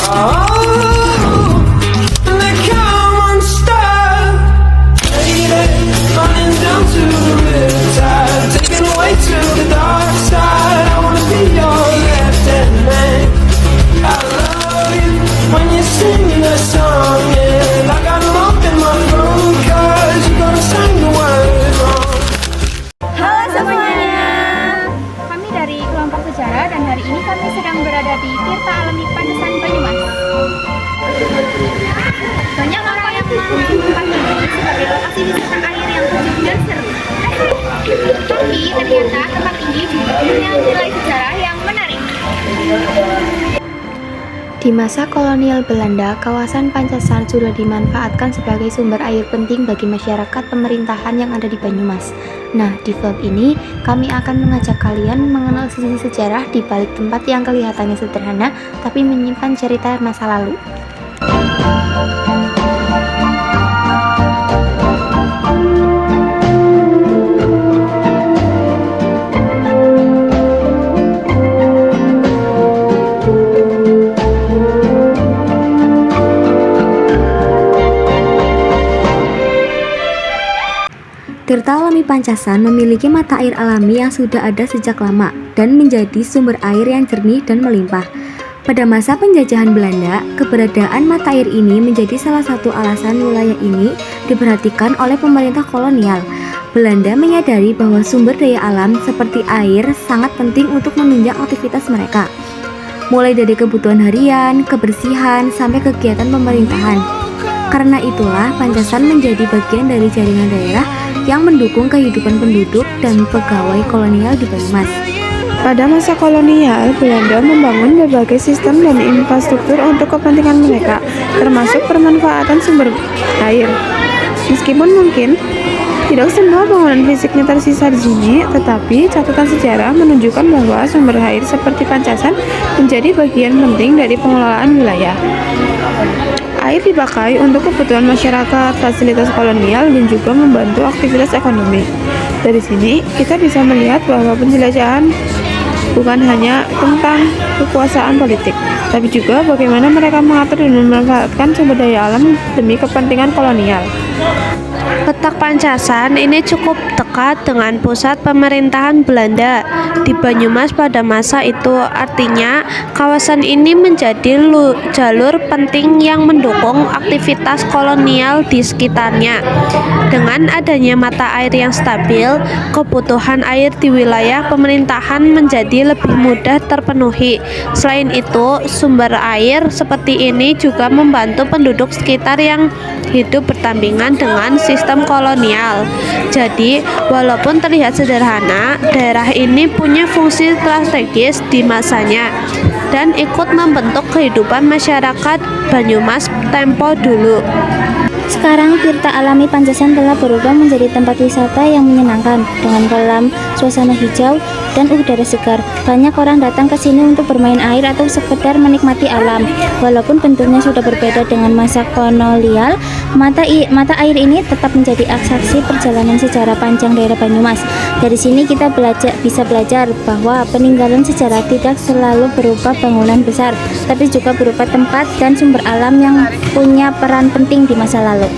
Oh, and they come unstuck. Lady, running down to the riptide, taken away to the dark side. I wanna be your left-hand man. I love you when you sing that song, and I got 'em up in my room, 'cause you're gonna sing the words wrong. Halo semuanya, kami dari kelompok sejarah dan hari ini kami sedang berada di Tirta Alami Pantesan Banyumas. Banyak orang yang mengenal tempat ini sebagai lokasi wisata air yang sejuk dan seru. Tapi ternyata tempat ini juga punya nilai sejarah yang menarik. Di masa kolonial Belanda, kawasan Pancesan sudah dimanfaatkan sebagai sumber air penting bagi masyarakat pemerintahan yang ada di Banyumas. Nah, di vlog ini kami akan mengajak kalian mengenal sisi sejarah di balik tempat yang kelihatannya sederhana tapi menyimpan cerita masa lalu. Tirta Alami Pancesan memiliki mata air alami yang sudah ada sejak lama dan menjadi sumber air yang jernih dan melimpah. Pada masa penjajahan Belanda, keberadaan mata air ini menjadi salah satu alasan wilayah ini diperhatikan oleh pemerintah kolonial. Belanda menyadari bahwa sumber daya alam seperti air sangat penting untuk menunjang aktivitas mereka, mulai dari kebutuhan harian, kebersihan, sampai kegiatan pemerintahan. Karena itulah Pancesan menjadi bagian dari jaringan daerah yang mendukung kehidupan penduduk dan pegawai kolonial di Banyumas. Pada masa kolonial, Belanda membangun berbagai sistem dan infrastruktur untuk kepentingan mereka, termasuk permanfaatan sumber air. Meskipun mungkin tidak semua bangunan fisiknya tersisa di sini, tetapi catatan sejarah menunjukkan bahwa sumber air seperti Pancesan menjadi bagian penting dari pengelolaan wilayah. Air dipakai untuk kebutuhan masyarakat, fasilitas kolonial, dan juga membantu aktivitas ekonomi. Dari sini, kita bisa melihat bahwa penjelajahan bukan hanya tentang kekuasaan politik, tapi juga bagaimana mereka mengatur dan memanfaatkan sumber daya alam demi kepentingan kolonial. Letak Pancesan ini cukup dekat dengan pusat pemerintahan Belanda di Banyumas pada masa itu. Artinya, kawasan ini menjadi jalur penting yang mendukung aktivitas kolonial di sekitarnya. Dengan adanya mata air yang stabil, kebutuhan air di wilayah pemerintahan menjadi lebih mudah terpenuhi. Selain itu, sumber air seperti ini juga membantu penduduk sekitar yang hidup berdampingan dengan sistem kolonial. Jadi, walaupun terlihat sederhana, daerah ini punya fungsi strategis di masanya dan ikut membentuk kehidupan masyarakat Banyumas tempo dulu. Sekarang Tirta Alami Pancesan telah berubah menjadi tempat wisata yang menyenangkan dengan kolam, suasana hijau, dan udara segar. Banyak orang datang ke sini untuk bermain air atau sekedar menikmati alam. Walaupun bentuknya sudah berbeda dengan masa kolonial, mata air ini tetap menjadi saksi perjalanan sejarah panjang daerah Banyumas. Dari sini kita bisa belajar bahwa peninggalan sejarah tidak selalu berupa bangunan besar, tapi juga berupa tempat dan sumber alam yang punya peran penting di masa lalu.